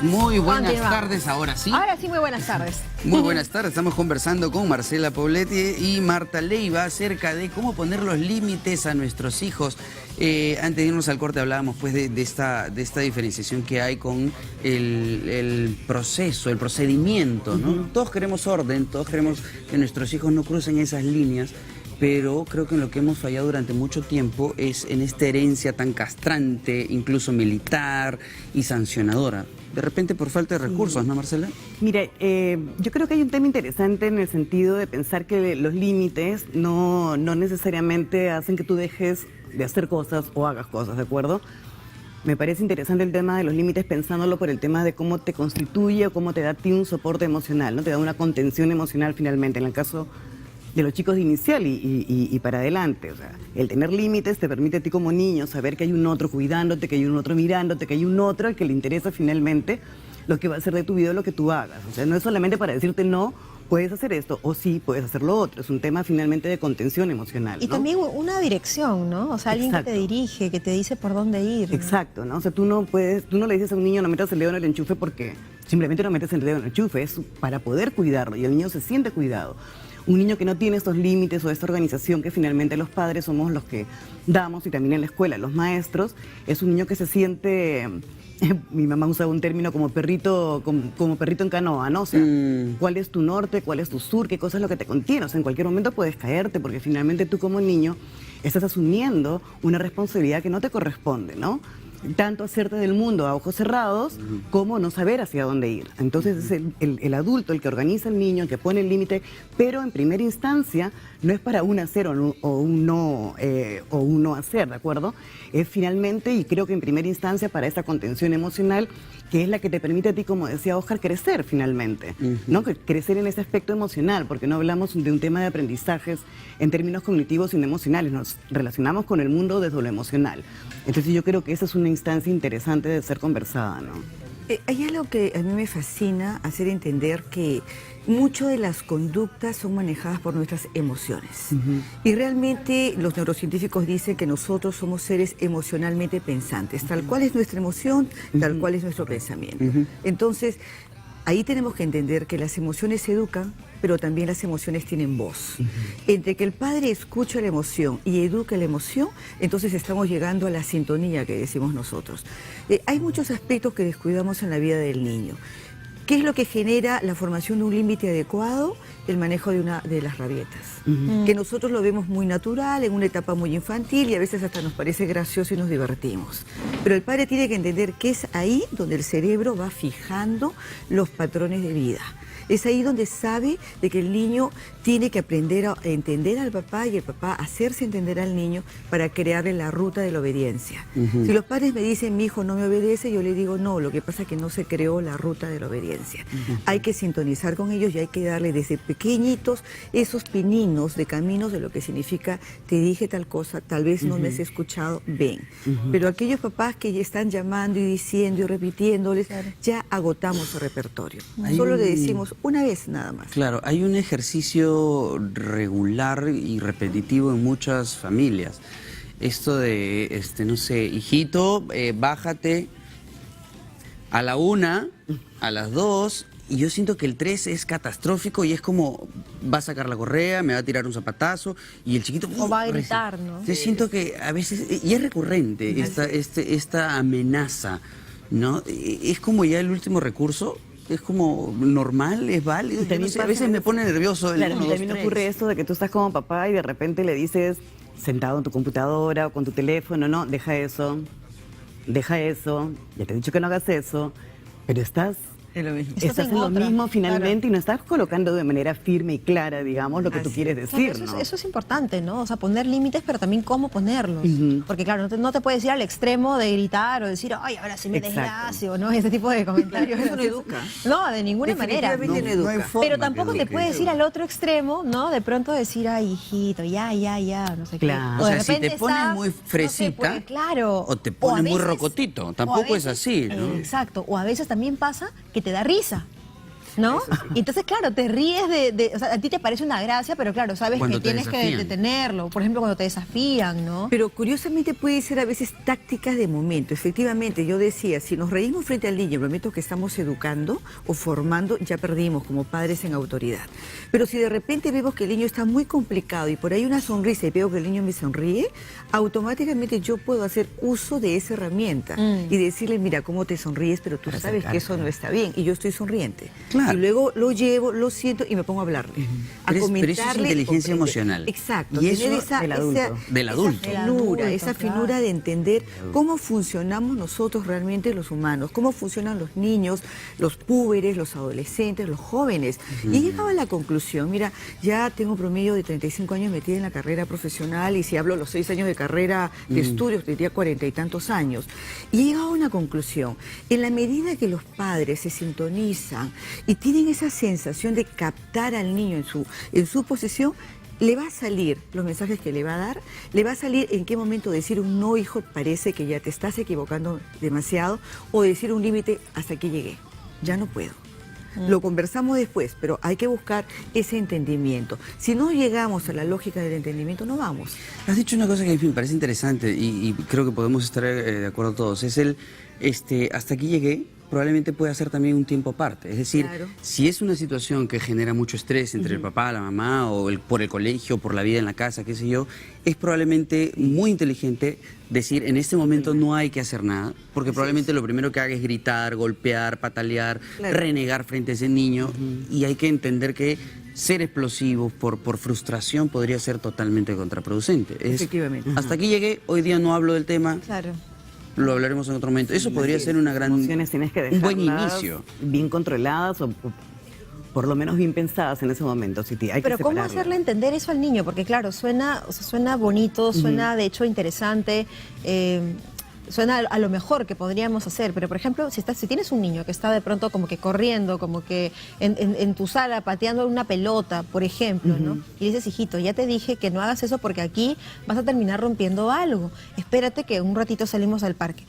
Muy buenas Continuamos. tardes, ahora sí. Ahora sí, muy buenas tardes. Muy buenas tardes, estamos conversando con Marcela Poblete y Marta Leiva acerca de cómo poner los límites a nuestros hijos. Antes de irnos al corte hablábamos pues de esta diferenciación que hay con el proceso, el procedimiento, ¿no? Todos queremos orden, todos queremos que nuestros hijos no crucen esas líneas, pero creo que en lo que hemos fallado durante mucho tiempo es en esta herencia tan castrante, incluso militar y sancionadora. De repente por falta de recursos, ¿no, Marcela? Mira, yo creo que hay un tema interesante en el sentido de pensar que los límites no necesariamente hacen que tú dejes de hacer cosas o hagas cosas, ¿de acuerdo? Me parece interesante el tema de los límites pensándolo por el tema de cómo te constituye o cómo te da a ti un soporte emocional, ¿no? Te da una contención emocional finalmente, en el caso de los chicos de inicial y para adelante. O sea, el tener límites te permite a ti como niño saber que hay un otro cuidándote, que hay un otro mirándote, que hay un otro al que le interesa finalmente lo que va a hacer de tu vida o lo que tú hagas. O sea, no es solamente para decirte no, puedes hacer esto, o sí, puedes hacer lo otro. Es un tema finalmente de contención emocional, ¿no? Y también una dirección, ¿no? O sea, alguien Exacto. que te dirige, que te dice por dónde ir, ¿no? Exacto, ¿no? O sea, tú no le dices a un niño no metas el dedo en el enchufe porque simplemente no metes el dedo en el enchufe, es para poder cuidarlo y el niño se siente cuidado. Un niño que no tiene estos límites o esta organización que finalmente los padres somos los que damos y también en la escuela los maestros, es un niño que se siente, mi mamá usaba un término como perrito en canoa, ¿no? O sea, ¿cuál es tu norte, cuál es tu sur, qué cosa es lo que te contiene? O sea, en cualquier momento puedes caerte porque finalmente tú como niño estás asumiendo una responsabilidad que no te corresponde, ¿no? Tanto hacerte del mundo a ojos cerrados como no saber hacia dónde ir. Entonces es el adulto el que organiza al niño, el que pone el límite, pero en primera instancia no es para un hacer o un no hacer, ¿de acuerdo? Es finalmente, y creo que en primera instancia para esta contención emocional, que es la que te permite a ti, como decía Oscar, crecer finalmente, ¿no? Crecer en ese aspecto emocional, porque no hablamos de un tema de aprendizajes en términos cognitivos y emocionales, nos relacionamos con el mundo desde lo emocional. Entonces yo creo que esa es una instancia interesante de ser conversada, ¿no? Hay algo que a mí me fascina hacer entender que mucho de las conductas son manejadas por nuestras emociones. Y realmente los neurocientíficos dicen que nosotros somos seres emocionalmente pensantes. Tal cual es nuestra emoción, tal cual es nuestro pensamiento. Entonces, ahí tenemos que entender que las emociones se educan, pero también las emociones tienen voz. Entre que el padre escucha la emoción y educa la emoción, entonces estamos llegando a la sintonía que decimos nosotros. Hay muchos aspectos que descuidamos en la vida del niño. ¿Qué es lo que genera la formación de un límite adecuado? El manejo de las rabietas. Que nosotros lo vemos muy natural, en una etapa muy infantil y a veces hasta nos parece gracioso y nos divertimos. Pero el padre tiene que entender que es ahí donde el cerebro va fijando los patrones de vida. Es ahí donde sabe de que el niño tiene que aprender a entender al papá y el papá hacerse entender al niño para crearle la ruta de la obediencia. Si los padres me dicen, mi hijo no me obedece, yo le digo, no, lo que pasa es que no se creó la ruta de la obediencia. Hay que sintonizar con ellos y hay que darle desde pequeñitos esos pininos de caminos de lo que significa, te dije tal cosa, tal vez no me has escuchado, ven. Pero aquellos papás que ya están llamando y diciendo y repitiéndoles, ya agotamos su repertorio. Solo le decimos una vez nada más. Claro, hay un ejercicio regular y repetitivo en muchas familias. Esto de, no sé, hijito, bájate a la 1, a las 2, y yo siento que el 3 es catastrófico y es como, va a sacar la correa, me va a tirar un zapatazo, y el chiquito... O va a gritar, ¿no? Yo siento que a veces, y es recurrente esta amenaza, ¿no? Es como ya el último recurso. Es como normal, es válido. No sé, a veces me pone nervioso. Claro, también ocurre esto de que tú estás como papá y de repente le dices, sentado en tu computadora o con tu teléfono, no, deja eso, ya te he dicho que no hagas eso, pero estás Es lo mismo. Estás en lo mismo finalmente, y no estás colocando de manera firme y clara, digamos, lo que tú quieres decir, Claro, ¿no? eso es importante, ¿no? O sea, poner límites, pero también cómo ponerlos. Porque claro, no te puedes ir al extremo de gritar o decir, ay, ahora sí me desgracia, o no, ese tipo de comentarios. Eso no educa. No, de ninguna manera. Definitivamente no educa. Pero tampoco te puedes ir al otro extremo, ¿no? De pronto decir, ay, hijito, ya, no sé Claro. qué. O de sea, si repente te pones estás, muy no sé, fresita, pues, claro. o te a pones muy veces- rocotito, o a tampoco es veces, así, ¿no? Exacto, o a veces también pasa que te da risa. ¿no? Y entonces, claro, te ríes o sea, a ti te parece una gracia, pero claro, sabes Cuando que te tienes que desafían. detenerlo. Por ejemplo, cuando te desafían, ¿no? Pero curiosamente puede ser a veces tácticas de momento. Efectivamente, yo decía, si nos reímos frente al niño en el momento que estamos educando o formando, ya perdimos como padres en autoridad. Pero si de repente vemos que el niño está muy complicado y por ahí una sonrisa y veo que el niño me sonríe, automáticamente yo puedo hacer uso de esa herramienta y decirle, mira, cómo te sonríes, pero tú sabes que eso no está bien y yo estoy sonriente. Claro. Y luego lo llevo, lo siento y me pongo a hablarle. A Pero eso es comentarle, inteligencia emocional. Exacto. Y tener eso del adulto. Del adulto. Esa finura de entender cómo funcionamos nosotros realmente los humanos, cómo funcionan los niños, los púberes, los adolescentes, los jóvenes. Y he llegado a la conclusión, mira, ya tengo un promedio de 35 años metida en la carrera profesional y si hablo los 6 años de carrera de estudios, tendría 40 y tantos años. Y he llegado a una conclusión, en la medida que los padres se sintonizan y tienen esa sensación de captar al niño en su posición, le va a salir los mensajes que le va a dar, le va a salir en qué momento decir un no, hijo, parece que ya te estás equivocando demasiado, o decir un límite, hasta aquí llegué, ya no puedo. Lo conversamos después, pero hay que buscar ese entendimiento. Si no llegamos a la lógica del entendimiento, no vamos. Has dicho una cosa que en fin, me parece interesante y creo que podemos estar de acuerdo todos. Es hasta aquí llegué, probablemente pueda ser también un tiempo aparte. Es decir, Claro. si es una situación que genera mucho estrés entre el papá, la mamá, o por el colegio, por la vida en la casa, qué sé yo, es probablemente muy inteligente decir, en este momento no hay que hacer nada, porque probablemente lo primero que haga es gritar, golpear, patalear, Claro. renegar frente a ese niño, y hay que entender que ser explosivos por frustración podría ser totalmente contraproducente. Efectivamente. Hasta aquí llegué, hoy día no hablo del tema, Claro. lo hablaremos en otro momento. Eso podría ser una gran, Emociones tienes que un buen dejarlas inicio. bien controladas o por lo menos bien pensadas en ese momento. Si hay que Pero ¿cómo separarlas. hacerle entender eso al niño? Porque claro, suena bonito, suena de hecho interesante, suena a lo mejor que podríamos hacer, pero por ejemplo, si tienes un niño que está de pronto como que corriendo, como que en tu sala pateando una pelota, por ejemplo, ¿no? Y dices, hijito, ya te dije que no hagas eso porque aquí vas a terminar rompiendo algo. Espérate que un ratito salimos al parque.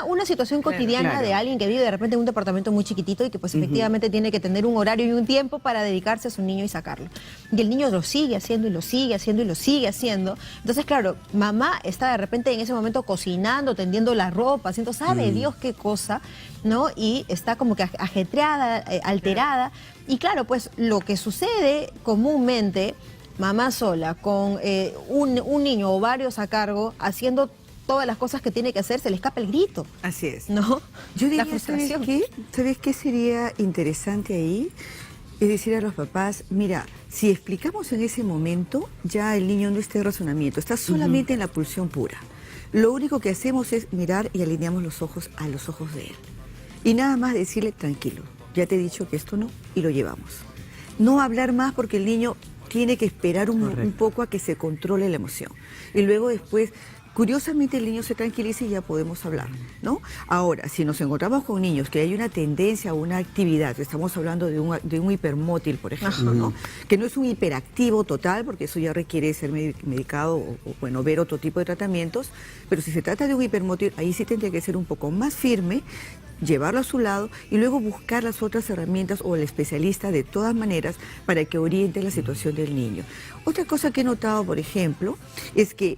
Una situación cotidiana claro. de alguien que vive de repente en un departamento muy chiquitito y que pues efectivamente tiene que tener un horario y un tiempo para dedicarse a su niño y sacarlo. Y el niño lo sigue haciendo y lo sigue haciendo y lo sigue haciendo. Entonces, claro, mamá está de repente en ese momento cocinando, tendiendo la ropa, haciendo sabe Dios qué cosa, ¿no? Y está como que ajetreada, alterada. Y claro, pues lo que sucede comúnmente, mamá sola, con un niño o varios a cargo, haciendo todas las cosas que tiene que hacer, se le escapa el grito, Así es. ¿no? Yo diría, La frustración. ¿Sabes qué sería interesante ahí? Es decir a los papás, mira, si explicamos en ese momento, ya el niño no está en razonamiento, está solamente en la pulsión pura. Lo único que hacemos es mirar y alineamos los ojos a los ojos de él. Y nada más decirle, tranquilo, ya te he dicho que esto no, y lo llevamos. No hablar más porque el niño tiene que esperar un poco a que se controle la emoción. Y luego después, curiosamente, el niño se tranquiliza y ya podemos hablar, ¿no? Ahora, si nos encontramos con niños que hay una tendencia a una actividad, estamos hablando de un hipermótil, por ejemplo, ¿no? Que no es un hiperactivo total, porque eso ya requiere ser medicado o, bueno, ver otro tipo de tratamientos, pero si se trata de un hipermótil, ahí sí tendría que ser un poco más firme, llevarlo a su lado y luego buscar las otras herramientas o el especialista de todas maneras para que oriente la situación del niño. Otra cosa que he notado, por ejemplo, es que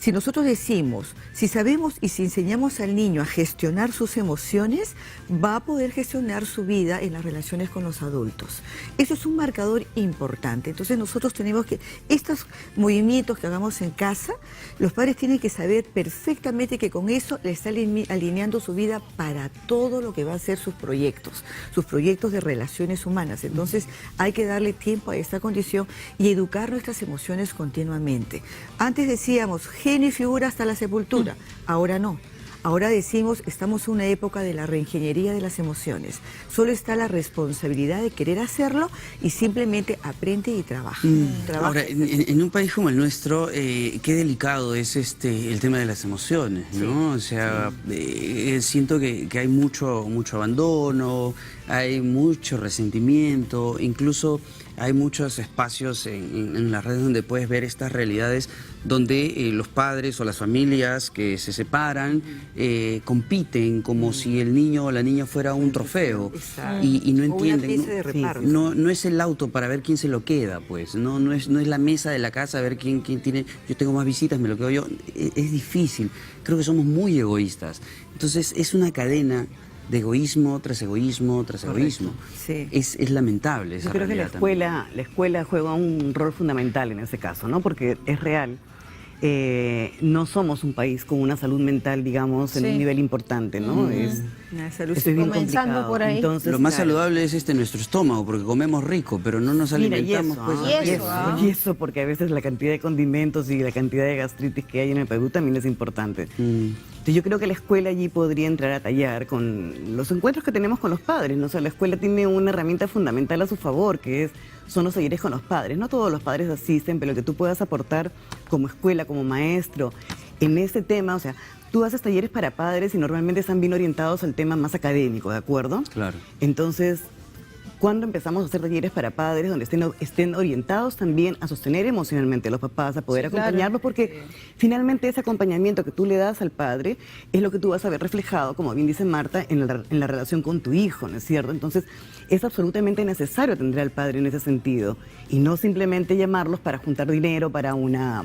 si nosotros decimos, si sabemos y si enseñamos al niño a gestionar sus emociones, va a poder gestionar su vida en las relaciones con los adultos. Eso es un marcador importante. Entonces nosotros tenemos que, estos movimientos que hagamos en casa, los padres tienen que saber perfectamente que con eso le está alineando su vida para todo lo que va a ser sus proyectos de relaciones humanas. Entonces hay que darle tiempo a esta condición y educar nuestras emociones continuamente. Antes decíamos, genio y figura hasta la sepultura. Ahora no. Ahora decimos, estamos en una época de la reingeniería de las emociones. Solo está la responsabilidad de querer hacerlo y simplemente aprende y trabaja. Trabaja. Ahora, en un país como el nuestro, qué delicado es el tema de las emociones, ¿no? O sea, siento que hay mucho abandono, hay mucho resentimiento, incluso hay muchos espacios en las redes donde puedes ver estas realidades donde los padres o las familias que se separan compiten como si el niño o la niña fuera un trofeo y no entienden. O una pieza de reparto. No es el auto para ver quién se lo queda, pues. No es la mesa de la casa a ver quién tiene. Yo tengo más visitas, me lo quedo yo. Es difícil. Creo que somos muy egoístas. Entonces es una cadena de egoísmo tras egoísmo tras egoísmo. Sí. Es lamentable esa Yo creo que realidad la escuela juega un rol fundamental en ese caso, ¿no? Porque es real. No somos un país con una salud mental, digamos, en un nivel importante, ¿no? Una salud Estoy bien comenzando complicado. por ahí. Entonces, Lo más claro. saludable es nuestro estómago, porque comemos rico, pero no nos Mira, alimentamos. pues, y y eso, porque a veces la cantidad de condimentos y la cantidad de gastritis que hay en el Perú también es importante. Entonces yo creo que la escuela allí podría entrar a tallar con los encuentros que tenemos con los padres, ¿no? O sea, la escuela tiene una herramienta fundamental a su favor, que son los talleres con los padres. No todos los padres asisten, pero lo que tú puedas aportar como escuela, como maestro, en este tema, o sea, tú haces talleres para padres y normalmente están bien orientados al tema más académico, ¿de acuerdo? Claro. Entonces, ¿cuándo empezamos a hacer talleres para padres donde estén orientados también a sostener emocionalmente a los papás, a poder acompañarlos? Porque finalmente ese acompañamiento que tú le das al padre es lo que tú vas a ver reflejado, como bien dice Marta, en la relación con tu hijo, ¿no es cierto? Entonces, es absolutamente necesario atender al padre en ese sentido y no simplemente llamarlos para juntar dinero para una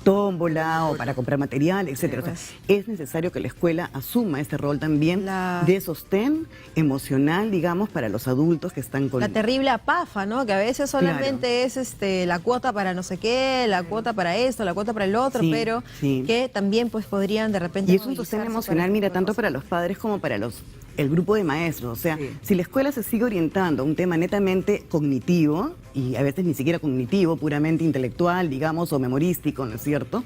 tómbola o para comprar material, etcétera. O sea, es necesario que la escuela asuma este rol también de sostén emocional, digamos, para los adultos que están con... La terrible apafa, ¿no? Que a veces solamente es la cuota para no sé qué, la cuota para esto, la cuota para el otro, pero que también pues podrían de repente... Y es un sostén emocional, mira, tanto para los padres como para el grupo de maestros. O sea, si la escuela se sigue orientando a un tema netamente cognitivo, y a veces ni siquiera cognitivo, puramente intelectual, digamos, o memorístico, ¿no es cierto?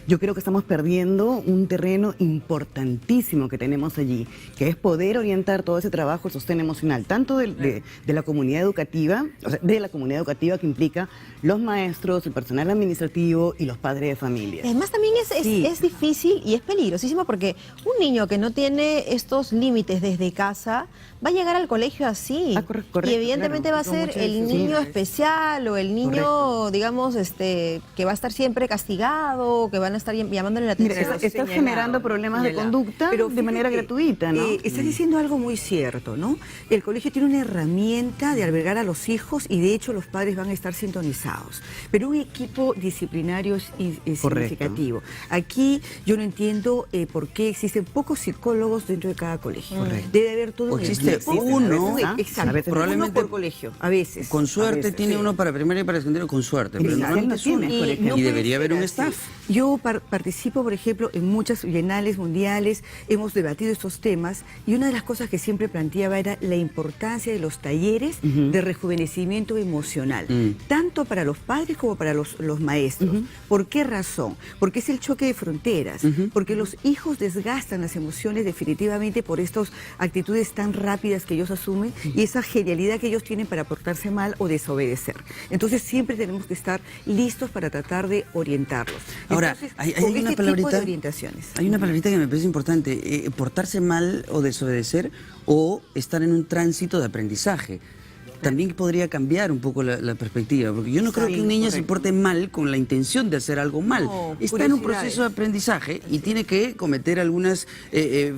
Yo creo que estamos perdiendo un terreno importantísimo que tenemos allí, que es poder orientar todo ese trabajo, el sostén emocional, tanto de la comunidad educativa, o sea, de la comunidad educativa que implica los maestros, el personal administrativo y los padres de familia. Además también es difícil y es peligrosísimo porque un niño que no tiene estos límites desde casa va a llegar al colegio así. Correcto, y evidentemente va a ser el niño especial o el niño, digamos, que va a estar siempre castigado, que van a estar llamándole la atención. Mira, estás generando problemas de conducta de manera gratuita, ¿no? Estás diciendo algo muy cierto, ¿no? El colegio tiene una herramienta de albergar a los hijos y de hecho los padres van a estar sintonizados. Pero un equipo disciplinario es significativo. Aquí yo no entiendo por qué existen pocos psicólogos dentro de cada colegio. Debe haber todo un existe equipo. uno, exacto, probablemente uno por colegio, a veces. Con suerte tiene uno para primaria y para secundaria, con suerte, pero normalmente es uno. Y debería haber un staff. Yo participo, por ejemplo, en muchas bienales mundiales, hemos debatido estos temas y una de las cosas que siempre planteaba era la importancia de los talleres de rejuvenecimiento emocional, tanto para los padres como para los maestros. ¿Por qué razón? Porque es el choque de fronteras, porque los hijos desgastan las emociones definitivamente por estas actitudes tan rápidas que ellos asumen y esa genialidad que ellos tienen para portarse mal o desobedecer. Entonces siempre tenemos que estar listos para tratar de orientarlos. Ahora, entonces, hay con una este palabrita, tipo de orientaciones. Hay una palabrita que me parece importante, portarse mal o desobedecer o estar en un tránsito de aprendizaje. También podría cambiar un poco la perspectiva, porque yo no creo que un niño se porte mal con la intención de hacer algo mal. Está en un proceso de aprendizaje y tiene que cometer algunas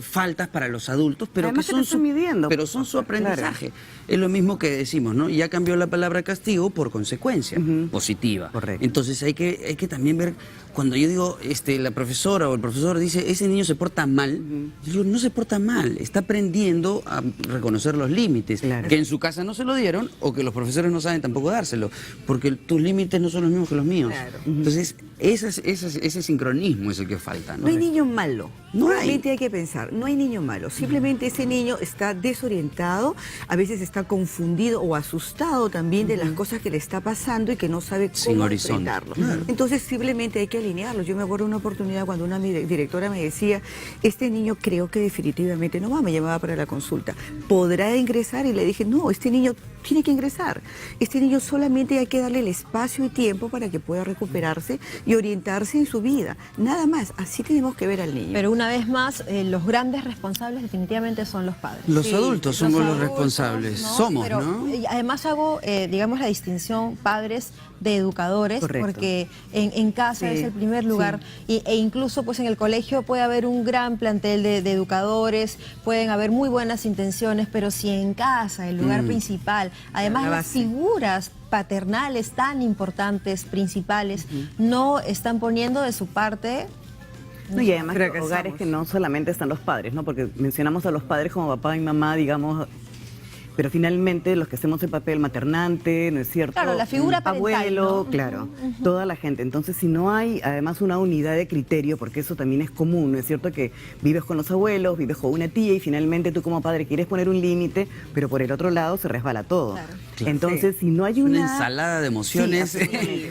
faltas para los adultos, pero Además que son midiendo, son su aprendizaje. Es lo mismo que decimos, ¿no? Ya cambió la palabra castigo por consecuencia positiva. Correcto. Entonces hay que también ver, cuando yo digo, la profesora o el profesor dice, ese niño se porta mal, yo digo, no se porta mal, está aprendiendo a reconocer los límites, que en su casa no se lo dieron, o que los profesores no saben tampoco dárselo, porque tus límites no son los mismos que los míos. Entonces, ese sincronismo es el que falta, ¿no? No hay niño malo. No Realmente hay que pensar, no hay niño malo. Simplemente ese niño está desorientado, a veces está confundido o asustado también de las cosas que le está pasando y que no sabe cómo enfrentarlo. Entonces simplemente hay que alinearlo. Yo me acuerdo una oportunidad cuando una directora me decía, este niño creo que definitivamente no va, me llamaba para la consulta. ¿Podrá ingresar? Y le dije, no, este niño tiene que ingresar. Este niño solamente hay que darle el espacio y tiempo para que pueda recuperarse y orientarse en su vida. Nada más, así tenemos que ver al niño. Pero una vez más, los grandes responsables definitivamente son los padres. Los adultos somos los adultos, responsables. ¿no? Somos, Pero, ¿no? Además hago, digamos, la distinción padres de educadores, Correcto. porque en casa Sí, es el primer lugar e incluso pues en el colegio puede haber un gran plantel de educadores, pueden haber muy buenas intenciones, pero si en casa, el lugar principal, además La las base. figuras paternales tan importantes, principales, no están poniendo de su parte. No, y además Fracasamos. hogares que no solamente están los padres, ¿no? Porque mencionamos a los padres como papá y mamá, digamos, pero finalmente los que hacemos el papel maternante, ¿no es cierto? Claro, la figura parental, abuelo, ¿no? claro, toda la gente. Entonces, si no hay además una unidad de criterio, porque eso también es común, ¿no es cierto? Que vives con los abuelos, vives con una tía y finalmente tú como padre quieres poner un límite, pero por el otro lado se resbala todo. Claro. Claro. Entonces, si no hay Una una... ensalada de emociones. Sí,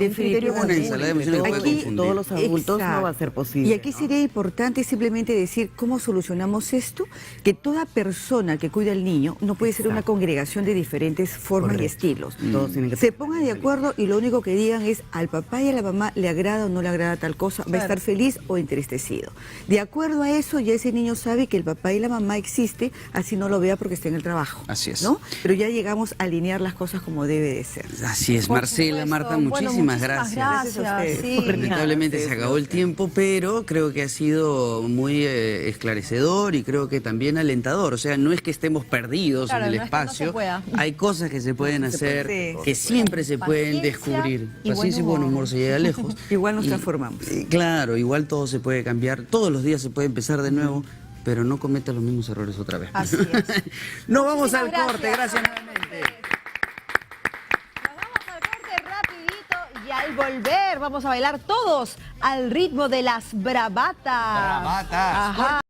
un criterio Una común ensalada de emociones que entre puede todos, confundir. todos los adultos no va a ser posible. Y aquí ¿no? sería importante simplemente decir cómo solucionamos esto, que toda persona que cuida al niño no puede ser una Exacto. congregación de diferentes formas y Correcto. estilos. Todos tienen que Se pongan de acuerdo y lo único que digan es al papá y a la mamá le agrada o no le agrada tal cosa, va a estar feliz o entristecido. De acuerdo a eso, ya ese niño sabe que el papá y la mamá existe, así no lo vea porque está en el trabajo. Así es. ¿no? Pero ya llegamos a alinear las cosas como debe de ser. Así es, Por Marcela, supuesto. Marta, Bueno, muchísimas muchísimas gracias. gracias, sí. Lamentablemente se acabó el tiempo, pero creo que ha sido muy esclarecedor y creo que también alentador. O sea, no es que estemos perdidos Claro, en el no es que no se espacio. pueda. Hay cosas que se pueden hacer, puede. que siempre se pueden Paciencia descubrir. y buen Paciencia y buen humor. humor se llega lejos. Igual nos Y, transformamos. Claro, igual todo se puede cambiar. Todos los días se puede empezar de nuevo, pero no cometa los mismos errores otra vez. Así es. Nos vamos al Muchísimas corte. Gracias nuevamente. Nos vamos al corte rapidito y al volver vamos a bailar todos al ritmo de las bravatas. Bravatas. Ajá.